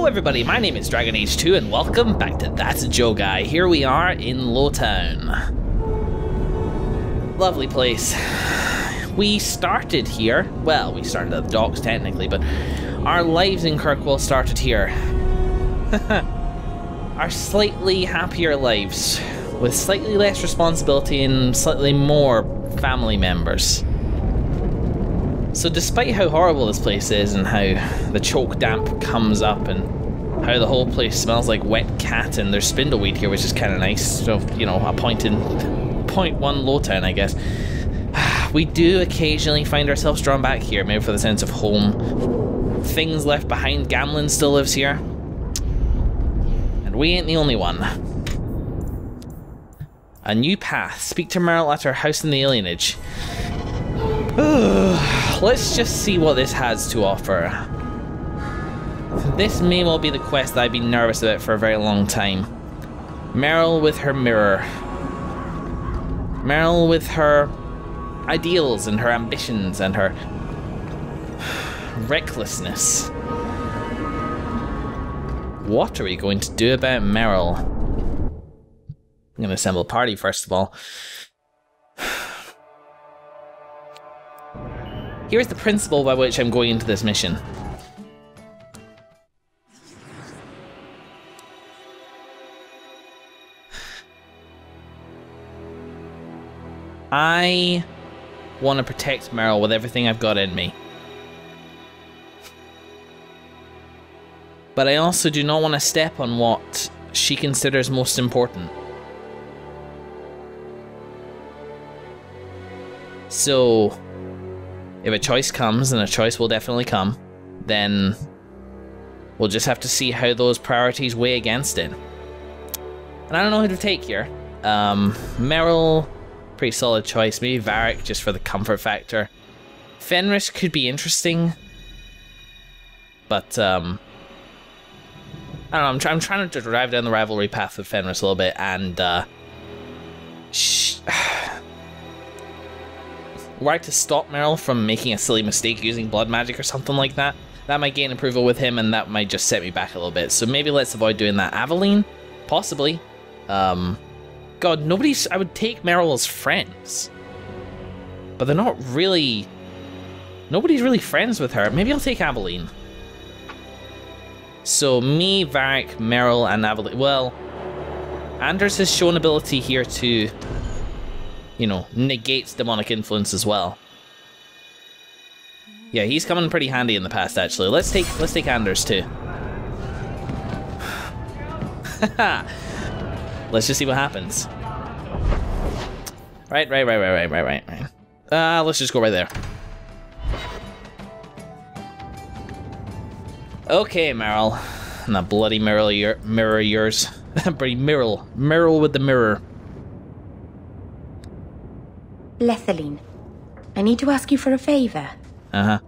Hello everybody, my name is Dragon Age 2 and welcome back to That's a Joe Guy. Here we are in Lowtown. Lovely place. We started here, well, we started at the docks technically, but our lives in Kirkwall started here. Our slightly happier lives, with slightly less responsibility and slightly more family members. So despite how horrible this place is and how the choke damp comes up and how the whole place smells like wet cat and there's spindleweed here, which is kind of nice, so, you know, a point one Lowtown, I guess. We do occasionally find ourselves drawn back here, maybe for the sense of home. Things left behind, Gamlin still lives here. And we ain't the only one. A new path. Speak to Merrill at her house in the alienage. Let's just see what this has to offer. This may well be the quest that I've been nervous about for a very long time. Merrill with her mirror. Merrill with her ideals and her ambitions and her recklessness. What are we going to do about Merrill? I'm going to assemble a party first of all. Here's the principle by which I'm going into this mission. I want to protect Merrill with everything I've got in me. But I also do not want to step on what she considers most important. So if a choice comes, and a choice will definitely come, then we'll just have to see how those priorities weigh against it. And I don't know who to take here. Merrill, pretty solid choice. Maybe Varric, just for the comfort factor. Fenris could be interesting, but I don't know. I'm trying to drive down the rivalry path with Fenris a little bit, and were I to stop Merrill from making a silly mistake using blood magic or something like that, that might gain approval with him and that might just set me back a little bit. So maybe let's avoid doing that. Aveline? Possibly. God, I would take Merrill as friends. But they're not really... Nobody's really friends with her. Maybe I'll take Aveline. So me, Varric, Merrill, and Aveline. Well, Anders has shown ability here to, you know, negates demonic influence as well. Yeah, he's coming pretty handy in the past, actually. Let's take Anders too. Let's just see what happens. Right. Let's just go right there. Okay, Merrill. And that bloody mirror of yours. Merrill with the mirror. Lethaline, I need to ask you for a favor. Uh-huh.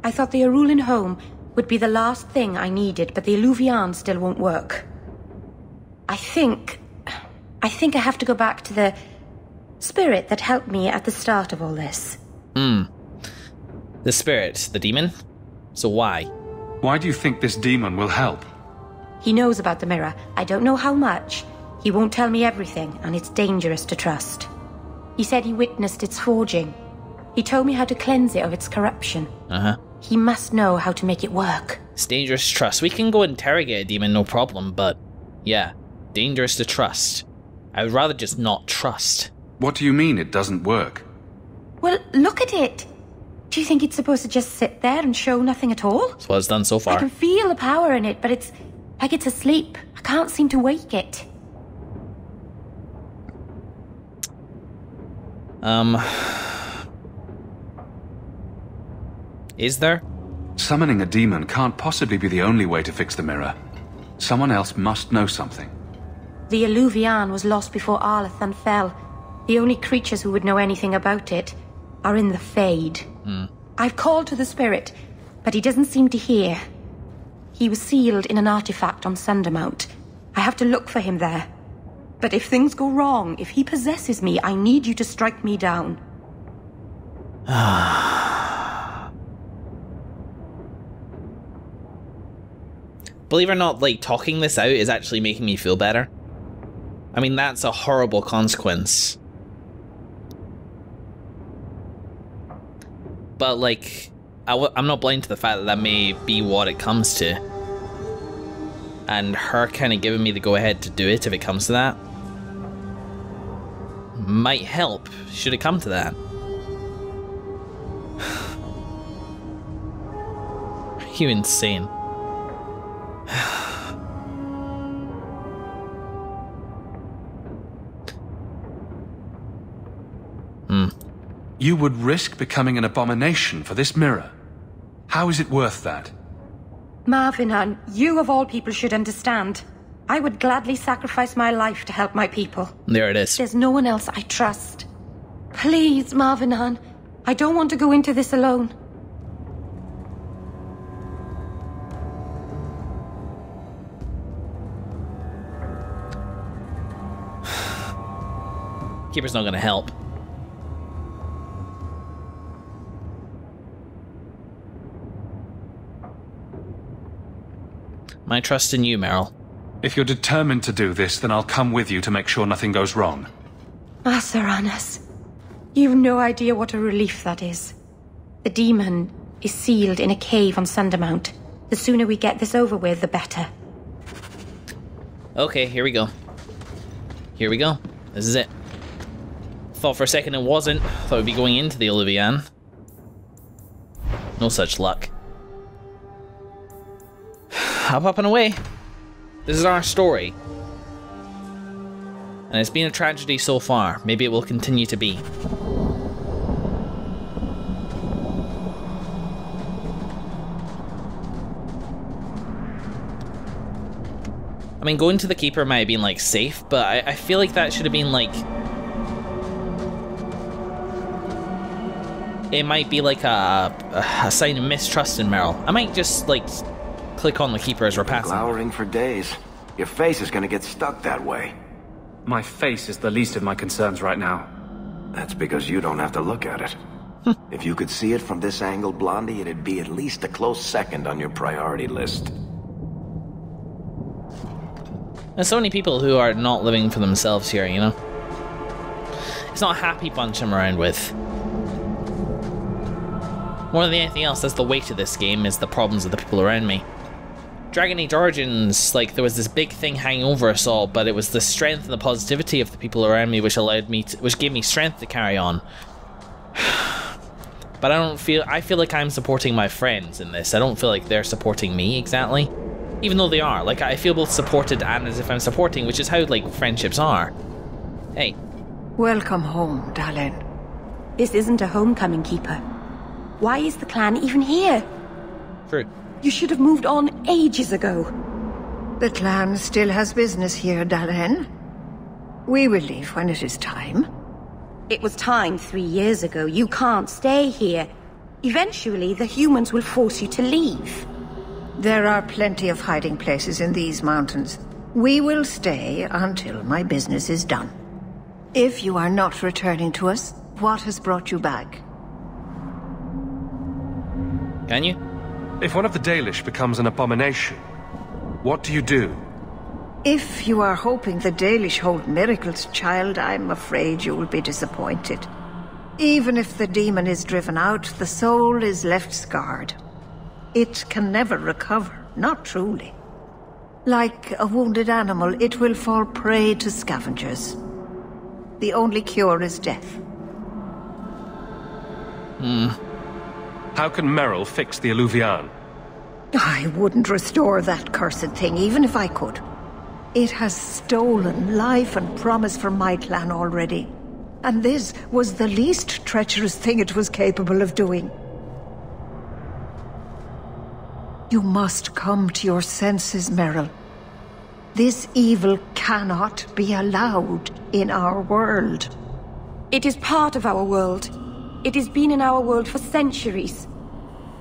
I thought the Arulin home would be the last thing I needed, but the eluvian still won't work. I think I have to go back to the spirit that helped me at the start of all this. The spirit, the demon? So why? Why do you think this demon will help? He knows about the mirror. I don't know how much. He won't tell me everything, and it's dangerous to trust. He said he witnessed its forging. He told me how to cleanse it of its corruption. Uh-huh. He must know how to make it work. It's dangerous to trust. We can go interrogate a demon, no problem, but yeah, dangerous to trust. I would rather just not trust. What do you mean it doesn't work? Well, look at it. Do you think it's supposed to just sit there and show nothing at all? That's what it's done so far. I can feel the power in it, but it's like it's asleep. I can't seem to wake it. Is there? Summoning a demon can't possibly be the only way to fix the mirror. Someone else must know something. The eluvian was lost before Arlathan fell. The only creatures who would know anything about it are in the Fade. I've called to the spirit, but he doesn't seem to hear. He was sealed in an artifact on Sunder Mount. I have to look for him there. But if things go wrong, if he possesses me, I need you to strike me down. Believe it or not, like, talking this out is actually making me feel better. I mean, that's a horrible consequence. But, like, I'm not blind to the fact that that may be what it comes to. And her kind of giving me the go-ahead to do it if it comes to that might help, should it come to that. Are you insane? You would risk becoming an abomination for this mirror. How is it worth that? Marvinan, you of all people should understand. I would gladly sacrifice my life to help my people. There it is. There's no one else I trust. Please, Marvinan, I don't want to go into this alone. Keeper's not gonna help. My trust in you, Merrill. If you're determined to do this, then I'll come with you to make sure nothing goes wrong. Saranas, you've no idea what a relief that is. The demon is sealed in a cave on Sunder Mount. The sooner we get this over with, the better. Okay, here we go. Here we go. This is it. Thought for a second it wasn't. Thought we'd be going into the eluvian. No such luck. Up and away. This is our story. And it's been a tragedy so far. Maybe it will continue to be. I mean, going to the Keeper might have been, like, safe, but I feel like that should have been, like... It might be, like, a sign of mistrust in Merrill. I might just, like... click on the Keeper as we're passing. Glowering for days. Your face is gonna get stuck that way. My face is the least of my concerns right now. That's because you don't have to look at it. If you could see it from this angle, Blondie, it'd be at least a close second on your priority list. There's so many people who are not living for themselves here, you know? It's not a happy bunch I'm around with. More than anything else, that's the weight of this game, is the problems of the people around me. Dragon Age Origins, like, there was this big thing hanging over us all, but it was the strength and the positivity of the people around me which allowed me to, which gave me strength to carry on. But I feel like I'm supporting my friends in this. I don't feel like they're supporting me exactly. Even though they are. Like, I feel both supported and as if I'm supporting, which is how, like, friendships are. Hey. Welcome home, darling. This isn't a homecoming, Keeper. Why is the clan even here? True. You should have moved on ages ago. The clan still has business here, darling. We will leave when it is time. It was time 3 years ago. You can't stay here. Eventually, the humans will force you to leave. There are plenty of hiding places in these mountains. We will stay until my business is done. If you are not returning to us, what has brought you back? Can you? If one of the Dalish becomes an abomination, what do you do? If you are hoping the Dalish hold miracles, child, I'm afraid you will be disappointed. Even if the demon is driven out, the soul is left scarred. It can never recover, not truly. Like a wounded animal, it will fall prey to scavengers. The only cure is death. How can Merrill fix the eluvian? I wouldn't restore that cursed thing, even if I could. It has stolen life and promise from my clan already. And this was the least treacherous thing it was capable of doing. You must come to your senses, Merrill. This evil cannot be allowed in our world. It is part of our world. It has been in our world for centuries.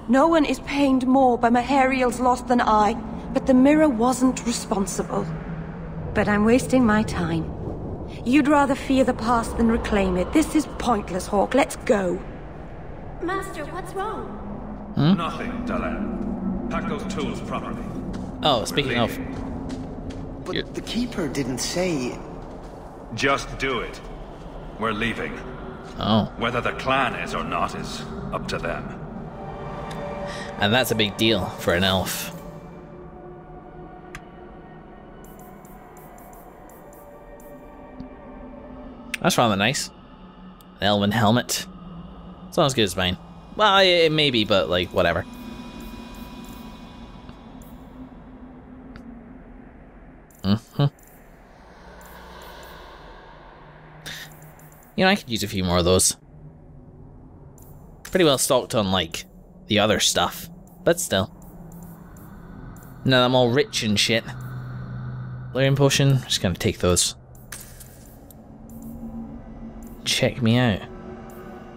No one is pained more by Mahariel's loss than I, but the mirror wasn't responsible. But I'm wasting my time. You'd rather fear the past than reclaim it. This is pointless, Hawke. Let's go. Master, what's wrong? Nothing, Dalan. Pack those tools properly. Oh, speaking of... But the Keeper didn't say... Just do it. We're leaving. Oh. Whether the clan is or not is up to them. And that's a big deal for an elf. That's rather nice. An elven helmet. It's not as good as mine. Well, it may be, but like, whatever. You know, I could use a few more of those. Pretty well stocked on, like, the other stuff. But still. Now that I'm all rich and shit. Lyrium potion, just gonna take those. Check me out.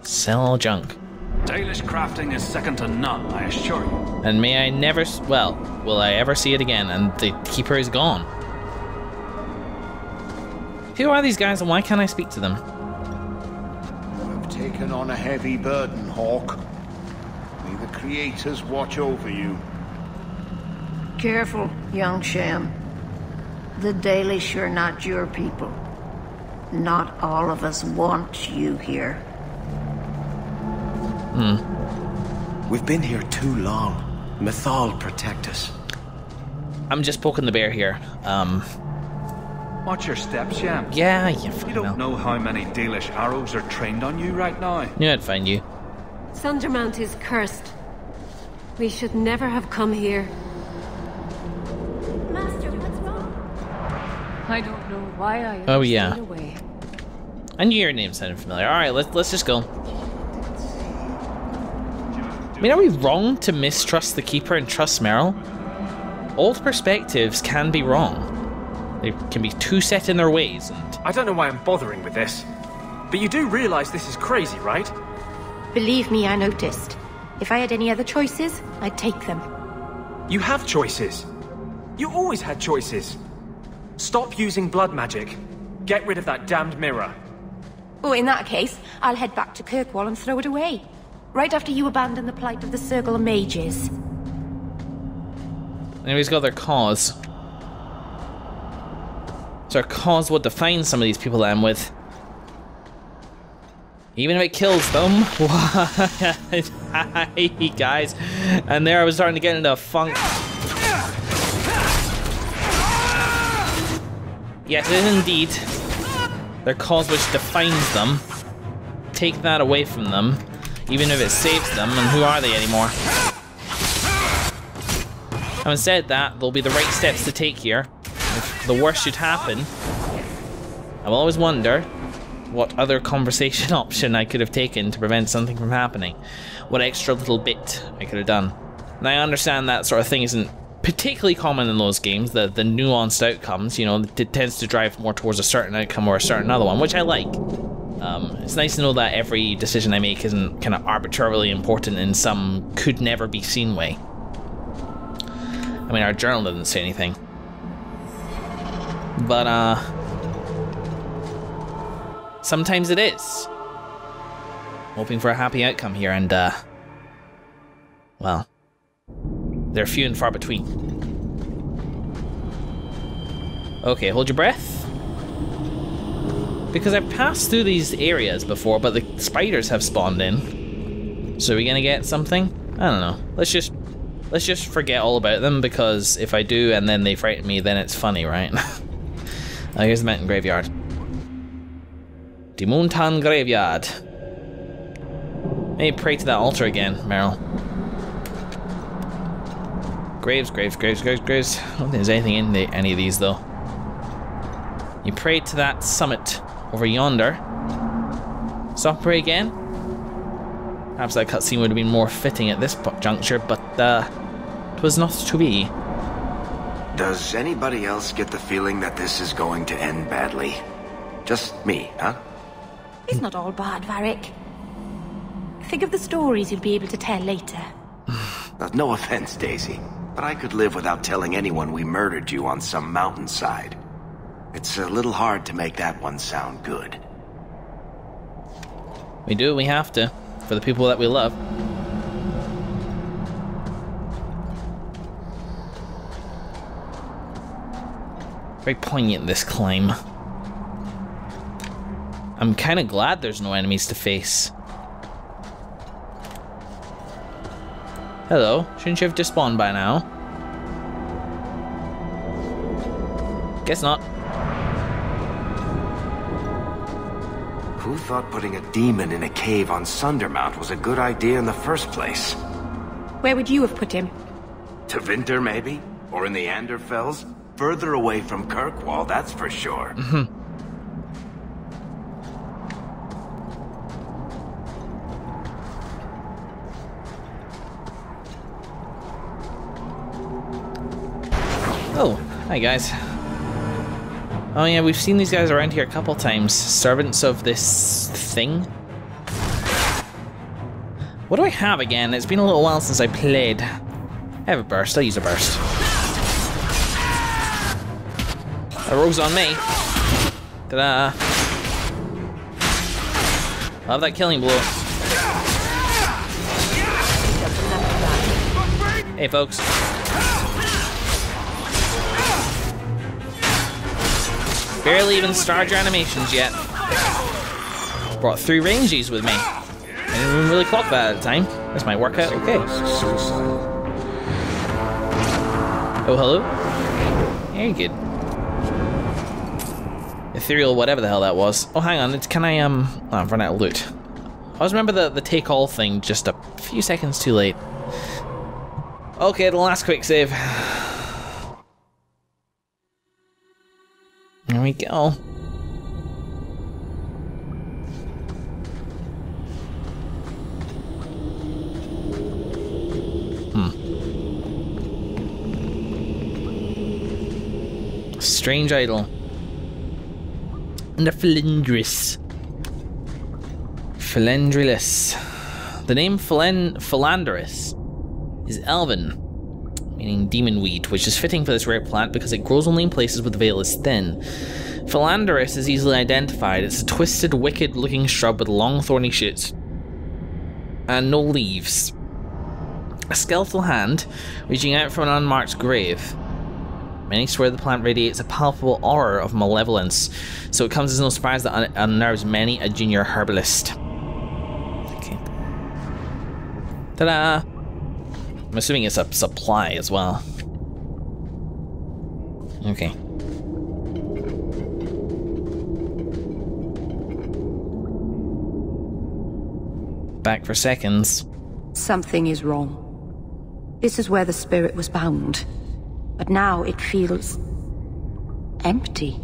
Sell all junk. Dalish crafting is second to none, I assure you. And may I never... well, will I ever see it again? And the Keeper is gone. Who are these guys and why can't I speak to them? Taken on a heavy burden, Hawke. May the creators watch over you. Careful, young Sham. The Dalish are not your people. Not all of us want you here. We've been here too long. Mythal, protect us. I'm just poking the bear here. Watch your steps, Sham. Yeah, You don't know how many Dalish arrows are trained on you right now. Knew I'd find you. Sunder Mount is cursed. We should never have come here. Master, what's wrong? I don't know why I Oh, yeah. stayed away. I knew your name sounded familiar. Alright, let's just go. I mean, are we wrong to mistrust the Keeper and trust Merrill? Old perspectives can be wrong. They can be too set in their ways, and... I don't know why I'm bothering with this. But you do realize this is crazy, right? Believe me, I noticed. If I had any other choices, I'd take them. You have choices. You always had choices. Stop using blood magic. Get rid of that damned mirror. Oh, in that case, I'll head back to Kirkwall and throw it away. Right after you abandon the plight of the Circle of Mages. Anybody's got their cause. So our cause will define some of these people that I'm with. Even if it kills them. Hi, guys. And there I was starting to get into a funk. Yes, it is indeed their cause which defines them. Take that away from them, even if it saves them, and who are they anymore? Having said that, there'll be the right steps to take here. If the worst should happen, I will always wonder what other conversation option I could have taken to prevent something from happening. What extra little bit I could have done. And I understand that sort of thing isn't particularly common in those games, the nuanced outcomes, you know, it tends to drive more towards a certain outcome or a certain other one, which I like. It's nice to know that every decision I make isn't kind of arbitrarily important in some could never be seen way. I mean, our journal doesn't say anything. But, sometimes it is. Hoping for a happy outcome here, and, well, they're few and far between. Okay, hold your breath. Because I've passed through these areas before, but the spiders have spawned in. So are we gonna get something? I don't know. Let's just forget all about them, because if I do and then they frighten me, then it's funny, right? Here's the mountain graveyard. The Mountain Graveyard. Maybe pray to that altar again, Merrill. Graves, graves, graves, graves, graves. I don't think there's anything in any of these, though. You pray to that summit over yonder. Stop, pray again. Perhaps that cutscene would have been more fitting at this juncture, but, 'twas not to be. Does anybody else get the feeling that this is going to end badly? Just me, huh? It's not all bad, Varric. Think of the stories you'll be able to tell later. No offense, Daisy, but I could live without telling anyone we murdered you on some mountainside. It's a little hard to make that one sound good. We do what we have to, for the people that we love. Very poignant, this climb. I'm kind of glad there's no enemies to face. Hello, shouldn't you have despawned by now? Guess not. Who thought putting a demon in a cave on Sunder Mount was a good idea in the first place? Where would you have put him? To Winter, maybe? Or in the Anderfells? Further away from Kirkwall, that's for sure. Oh, hi guys. Oh yeah, we've seen these guys around here a couple times. Servants of this thing. What do I have again? It's been a little while since I played. I have a burst, I'll use a burst. A rogue's on me. Ta-da! Love that killing blow. Hey folks. Barely even started your animations yet. Brought 3 rangies with me. I didn't even really clock that at the time. This might work out okay. Oh, hello? Very good. Ethereal, whatever the hell that was. Oh, hang on. Can I, oh, I've run out of loot. I always remember the take all thing just a few seconds too late. Okay, the last quick save. There we go. Strange idol. And a Philindris. Philindrilus. The name Philanderis is Elven, meaning demon weed, which is fitting for this rare plant because it grows only in places where the veil is thin. Philanderis is easily identified. It's a twisted, wicked-looking shrub with long, thorny shoots and no leaves. A skeletal hand reaching out from an unmarked grave. Many swear the plant radiates a palpable aura of malevolence, so it comes as no surprise that it unnerves many a junior herbalist. Okay. Ta-da! I'm assuming it's a supply as well. Okay. Back for seconds. Something is wrong. This is where the spirit was bound. But now it feels empty.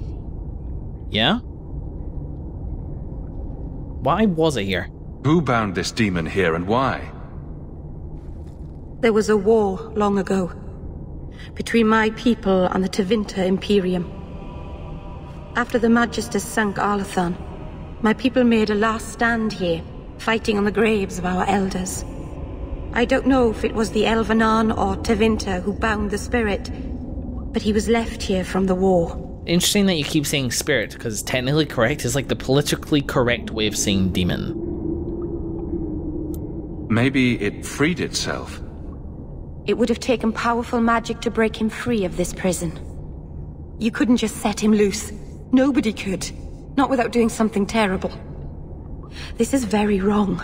Yeah? Why was it here? Who bound this demon here and why? There was a war long ago between my people and the Tevinter Imperium. After the Magisters sank Arlathan, my people made a last stand here, fighting on the graves of our elders. I don't know if it was the Elvenan or Tevinter who bound the spirit, but he was left here from the war. Interesting that you keep saying spirit, because technically correct is like the politically correct way of saying demon. Maybe it freed itself. It would have taken powerful magic to break him free of this prison. You couldn't just set him loose. Nobody could. Not without doing something terrible. This is very wrong.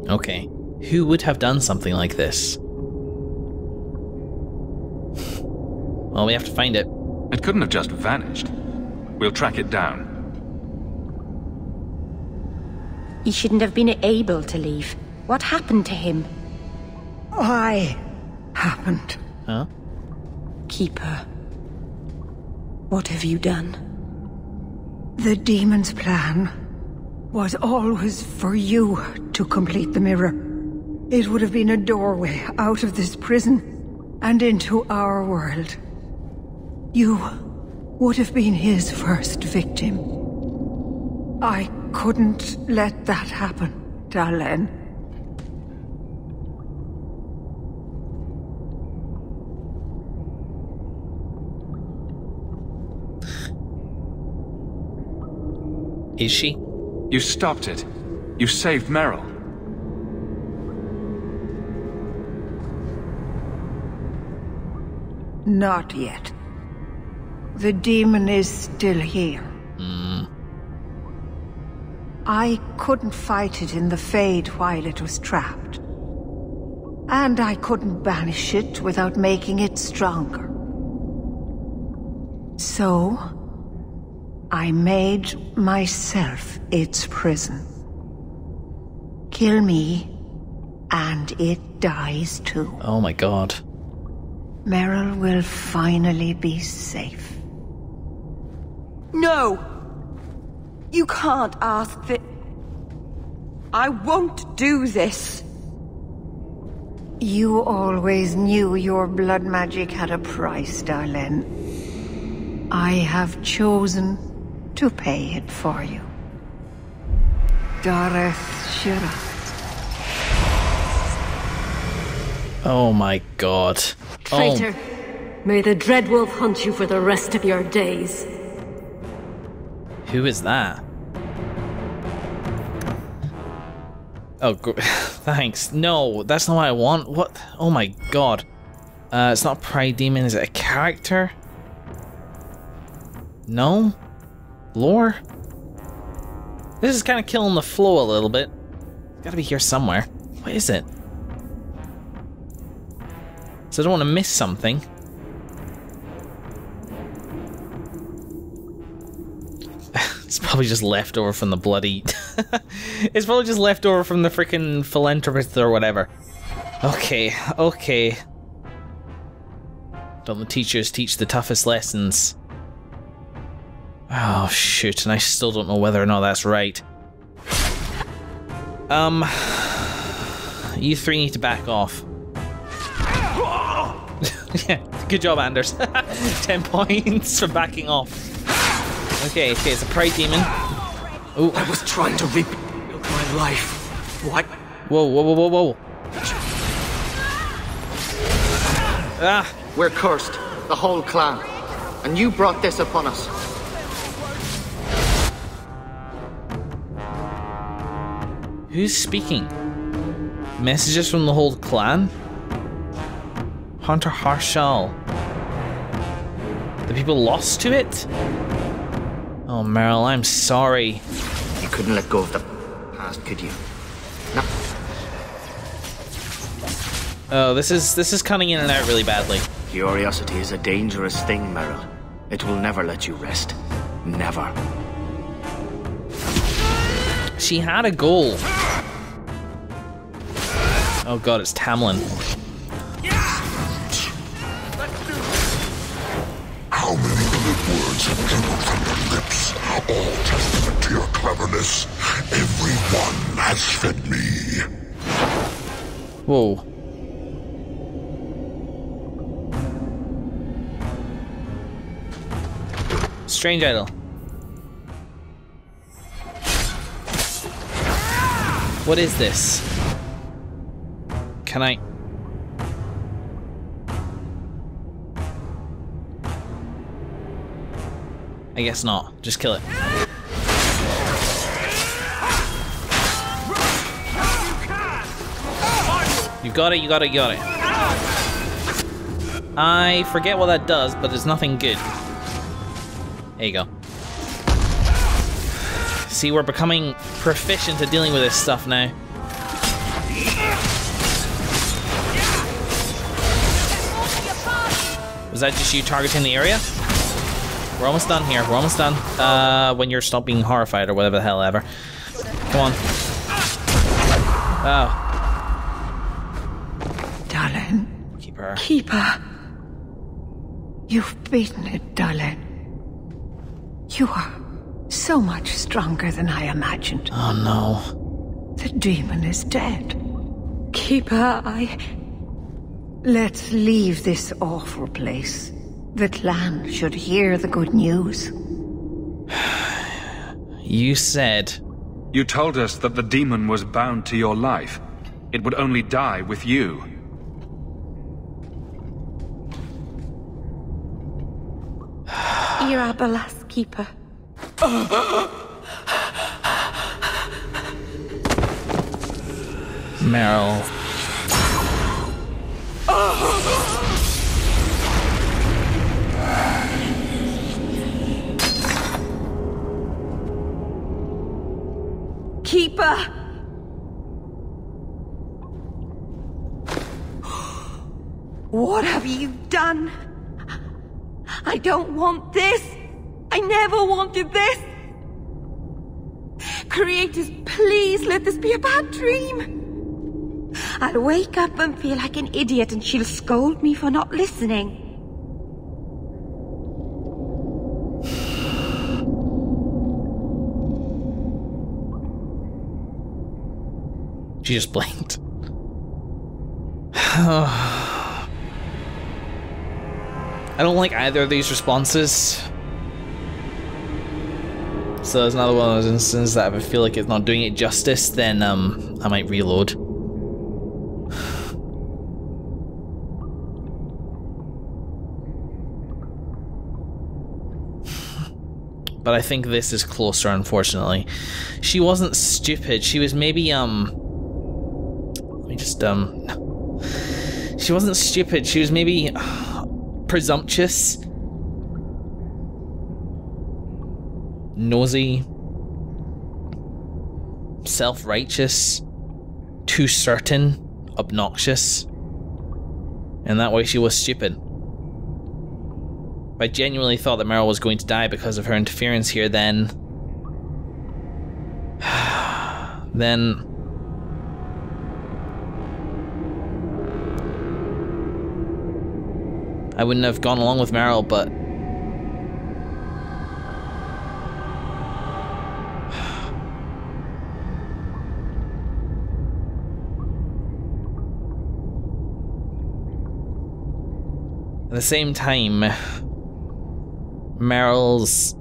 Okay. Who would have done something like this? Well, we have to find it. It couldn't have just vanished. We'll track it down. He shouldn't have been able to leave. What happened to him? I happened. Huh? Keeper. What have you done? The demon's plan was always for you to complete the mirror. It would have been a doorway out of this prison and into our world. You would have been his first victim. I couldn't let that happen, Dalen. Is she? You stopped it. You saved Merrill. Not yet. The demon is still here. I couldn't fight it in the Fade while it was trapped. And I couldn't banish it without making it stronger. So, I made myself its prison. Kill me, and it dies too. Oh my god. Merrill will finally be safe. No! You can't ask that. I won't do this. You always knew your blood magic had a price, darling. I have chosen to pay it for you. Dareth Shira. Oh my god. Traitor. May the Dreadwolf hunt you for the rest of your days. Who is that? Oh, thanks. No, that's not what I want. What? Oh my god. It's not Pride Demon. Is it a character? No? Lore? This is kind of killing the flow a little bit. It's gotta be here somewhere. What is it? So I don't want to miss something. It's probably just leftover from the bloody... It's probably just leftover from the freaking philanthropist or whatever. Okay, okay. Don't the teachers teach the toughest lessons? Oh shoot, and I still don't know whether or not that's right. You three need to back off. Yeah, good job, Anders. 10 points for backing off. Okay, it's a pride demon. Oh, I was trying to rebuild my life. What? Whoa. Ah! We're cursed, the whole clan. And you brought this upon us. Who's speaking? Messages from the whole clan? Hunter Harshal. The people lost to it? Oh, Merrill, I'm sorry. You couldn't let go of the past, could you? No. Oh, this is cutting in and out really badly. Curiosity is a dangerous thing, Merrill. It will never let you rest. Never. She had a goal. Oh god, it's Tamlin. How many good words have trembled from your lips? All testament to your cleverness. Everyone has fed me. Whoa. Strange idol. What is this? Can I... I guess not. Just kill it. You got it, you got it, you got it. I forget what that does, but it's nothing good. There you go. See, we're becoming proficient at dealing with this stuff now. Was that just you targeting the area? We're almost done here. We're almost done. When you're stop being horrified or whatever the hell ever. Come on. Oh. Darling. Keep her. Keep her. You've beaten it, darling. You are so much stronger than I imagined. Oh no. The demon is dead. Keep her, Let's leave this awful place. The clan should hear the good news. You said... You told us that the demon was bound to your life. It would only die with you. Irabalas keeper. Merrill. Keeper! What have you done? I don't want this! I never wanted this! Creators, please let this be a bad dream! I'll wake up and feel like an idiot and she'll scold me for not listening. She just blinked. I don't like either of these responses. So there's another one of those instances that if I feel like it's not doing it justice, then I might reload. But I think this is closer, unfortunately. She wasn't stupid. She was maybe let me just she wasn't stupid. She was maybe presumptuous, nosy, self-righteous, too certain, obnoxious, and that way she was stupid. If I genuinely thought that Merrill was going to die because of her interference here, then I wouldn't have gone along with Merrill, but at the same time, Merrill's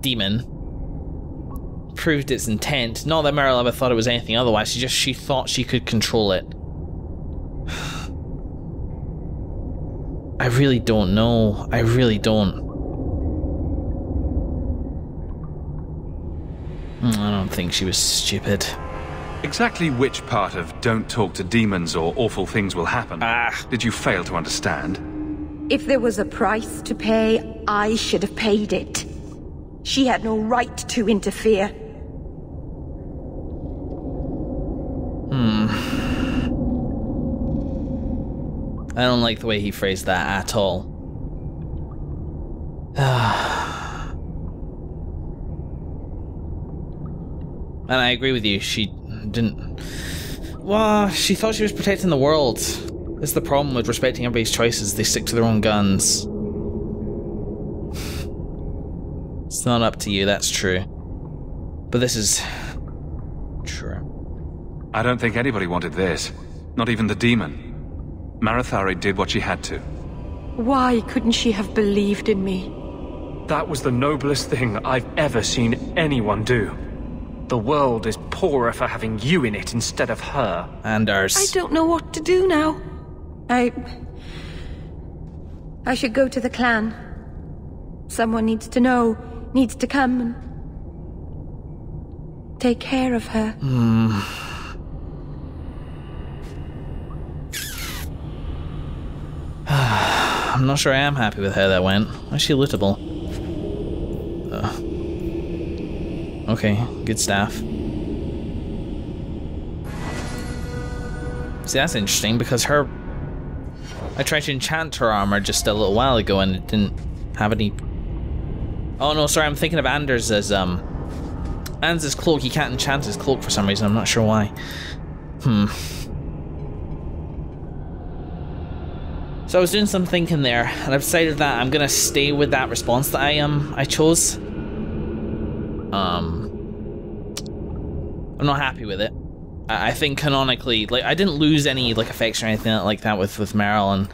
demon proved its intent. Not that Merrill ever thought it was anything otherwise, she thought she could control it. I really don't know. I really don't. I don't think she was stupid. Exactly which part of don't talk to demons or awful things will happen did you fail to understand? If there was a price to pay, I should have paid it. She had no right to interfere. I don't like the way he phrased that at all. And I agree with you, she didn't... Well, she thought she was protecting the world. That's the problem with respecting everybody's choices. They stick to their own guns. It's not up to you, that's true. But this is... true. I don't think anybody wanted this. Not even the demon. Marathari did what she had to. Why couldn't she have believed in me? That was the noblest thing I've ever seen anyone do. The world is poorer for having you in it instead of her. And ours. I don't know what to do now. I should go to the clan. Someone needs to know, needs to come and take care of her. I'm not sure I am happy with how that went. Is she lootable? Okay, good staff. See, that's interesting because I tried to enchant her armor just a little while ago and it didn't have any... Oh no, sorry, I'm thinking of Anders' cloak. He can't enchant his cloak for some reason, I'm not sure why. So I was doing some thinking there, and I've decided that I'm gonna stay with that response that I chose. I'm not happy with it. I think canonically, like, I didn't lose any like effects or anything like that with Merrill, and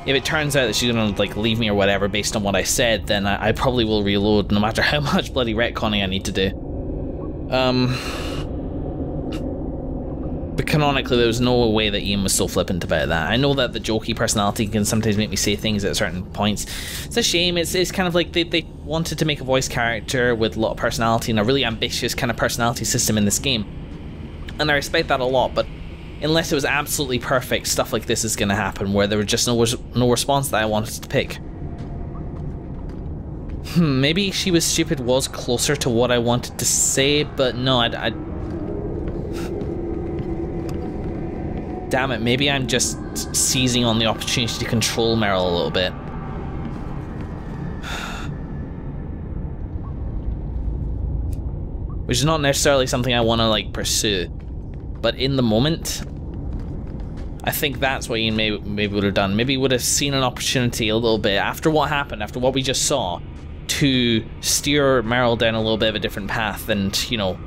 if it turns out that she's gonna like leave me or whatever based on what I said, then I probably will reload no matter how much bloody retconning I need to do. But canonically, there was no way that Iain was so flippant about that. I know that the jokey personality can sometimes make me say things at certain points. It's a shame. It's kind of like they wanted to make a voice character with a lot of personality and a really ambitious kind of personality system in this game. And I respect that a lot, but unless it was absolutely perfect, stuff like this is going to happen, where there was just no response that I wanted to pick. Maybe she was stupid was closer to what I wanted to say, but no, damn it, maybe I'm just seizing on the opportunity to control Merrill a little bit. Which is not necessarily something I want to, like, pursue. But in the moment, I think that's what Ian maybe would have done. Maybe he would have seen an opportunity a little bit, after what happened, after what we just saw, to steer Merrill down a little bit of a different path. And, you know,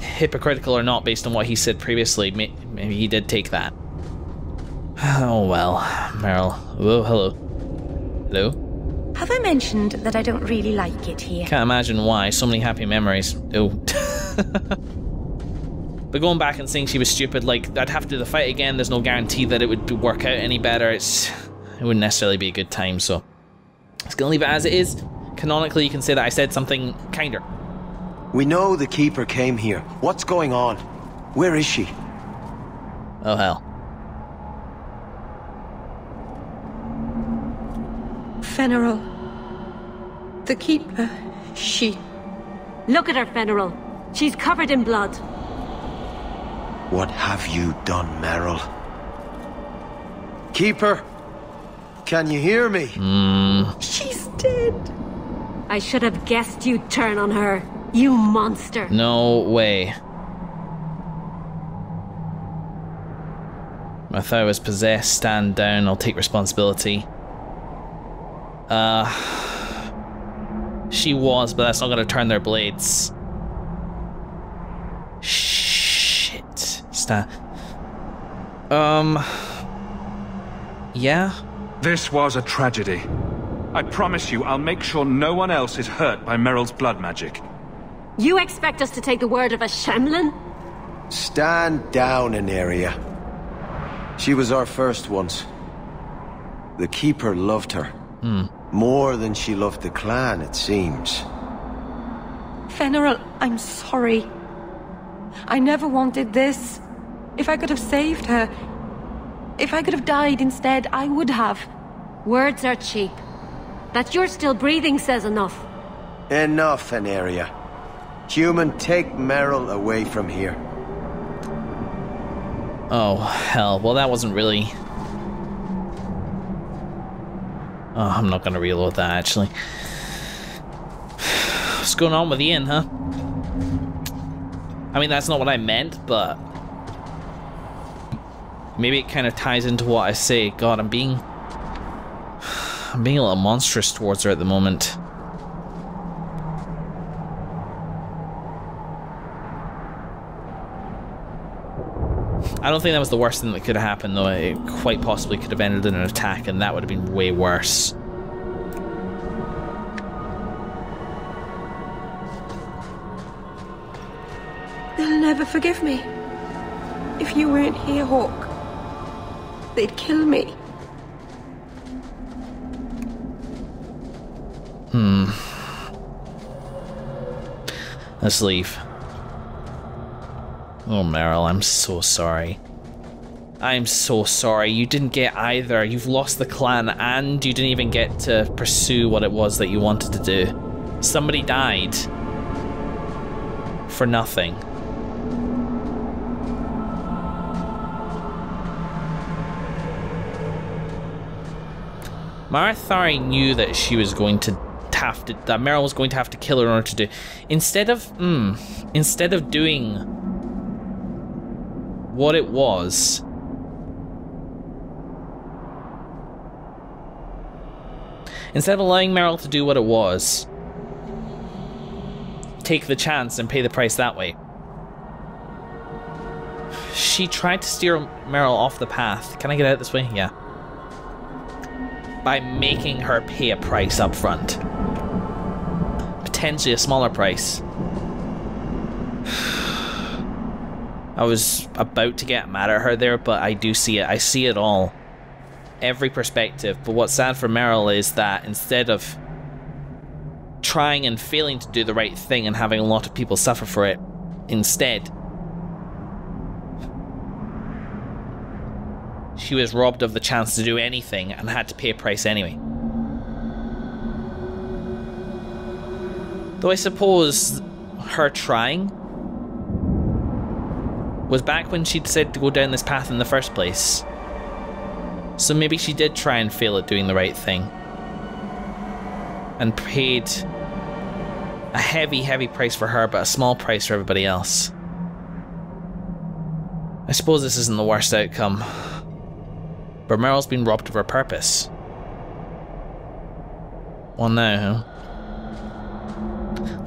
hypocritical or not based on what he said previously, maybe he did take that. Oh well, Merrill. Whoa, hello. Hello? Have I mentioned that I don't really like it here? Can't imagine why. So many happy memories. Oh. But going back and saying she was stupid, like, I'd have to do the fight again. There's no guarantee that it would work out any better. It wouldn't necessarily be a good time, so I'm just gonna leave it as it is. Canonically, you can say that I said something kinder. We know the Keeper came here. What's going on? Where is she? Oh, hell. Fenneral. The Keeper. She... Look at her, Fenneral. She's covered in blood. What have you done, Merrill? Keeper? Can you hear me? She's dead. I should have guessed you'd turn on her. You monster. No way. I thought I was possessed. Stand down. I'll take responsibility. She was, but that's not going to turn their blades. Shit. Stand. Yeah? This was a tragedy. I promise you, I'll make sure no one else is hurt by Merrill's blood magic. You expect us to take the word of a Shemlin? Stand down, Aneria. She was our first once. The Keeper loved her. More than she loved the clan, it seems. Fenneral, I'm sorry. I never wanted this. If I could have saved her, if I could have died instead, I would have. Words are cheap. That you're still breathing says enough. Enough, Aneria. Human, take Merrill away from here. Oh, hell. Well, that wasn't really... Oh, I'm not gonna reload that, actually. What's going on with Ian, huh? I mean, that's not what I meant, but... maybe it kind of ties into what I say. God, I'm being a little monstrous towards her at the moment. I don't think that was the worst thing that could have happened, though. It quite possibly could have ended in an attack, and that would have been way worse. They'll never forgive me. If you weren't here, Hawke, they'd kill me. Let's leave. Oh, Merrill, I'm so sorry. I'm so sorry. You didn't get either. You've lost the clan, and you didn't even get to pursue what it was that you wanted to do. Somebody died. For nothing. Marathari knew that she was going to have to... that Merrill was going to have to kill her in order to do... Instead of doing... what it was... Instead of allowing Merrill to do what it was... take the chance and pay the price that way. She tried to steer Merrill off the path. Can I get out this way? Yeah. By making her pay a price up front. Potentially a smaller price. I was about to get mad at her there, but I do see it. I see it all. Every perspective. But what's sad for Merrill is that instead of trying and failing to do the right thing and having a lot of people suffer for it, instead she was robbed of the chance to do anything and had to pay a price anyway. Though I suppose her trying was back when she decided to go down this path in the first place. So maybe she did try and fail at doing the right thing. And paid a heavy, heavy price for her, but a small price for everybody else. I suppose this isn't the worst outcome. But Merrill's been robbed of her purpose. Well, now, huh?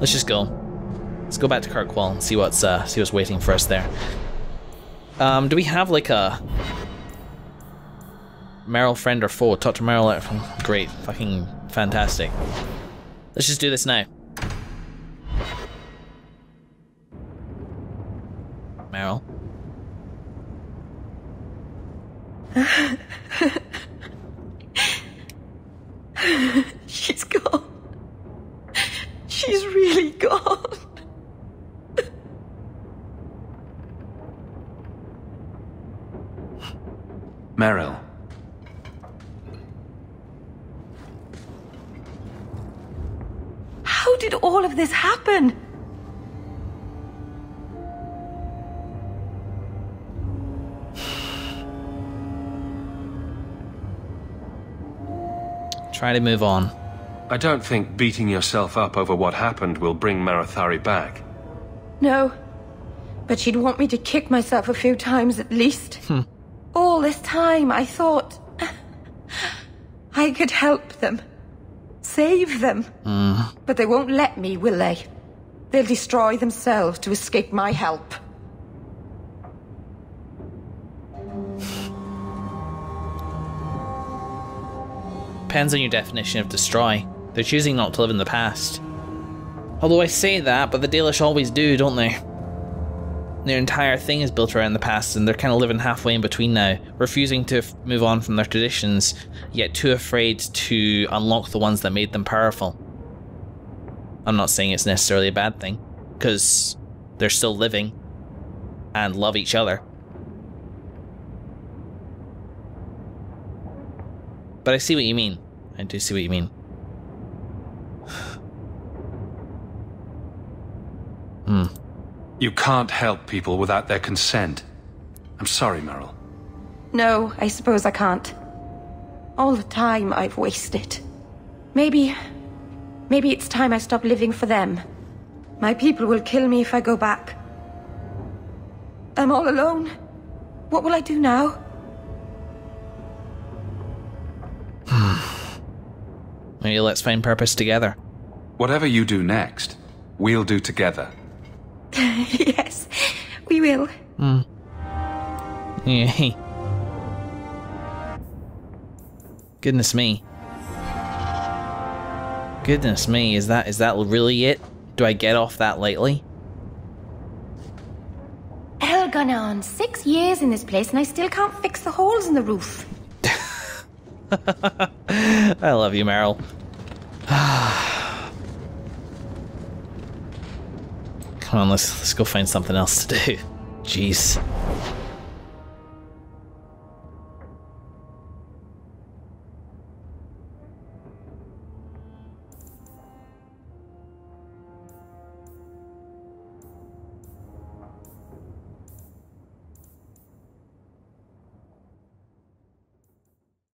Let's just go. Let's go back to Kirkwall and see what's waiting for us there. Do we have like a Merrill friend or foe? Talk to Merrill. Great, fucking fantastic. Let's just do this now. Merrill. She's gone. She's really gone. Merrill. How did all of this happen? Try to move on. I don't think beating yourself up over what happened will bring Marathari back. No. But she'd want me to kick myself a few times at least. All this time I thought I could help them. Save them. But they won't let me, will they? They'll destroy themselves to escape my help. Depends on your definition of destroy. They're choosing not to live in the past. Although I say that, but the Dalish always do, don't they? Their entire thing is built around the past, and they're kind of living halfway in between now, refusing to move on from their traditions, yet too afraid to unlock the ones that made them powerful. I'm not saying it's necessarily a bad thing, because they're still living and love each other. But I see what you mean. I do see what you mean. You can't help people without their consent. I'm sorry, Merrill. No, I suppose I can't. All the time I've wasted. Maybe it's time I stop living for them. My people will kill me if I go back. I'm all alone. What will I do now? Maybe let's find purpose together. Whatever you do next, we'll do together. Yes, we will. Yeah. Goodness me. Goodness me, is that really it? Do I get off that lightly? Elganon, 6 years in this place and I still can't fix the holes in the roof. I love you, Merrill. Come on, let's go find something else to do. Jeez.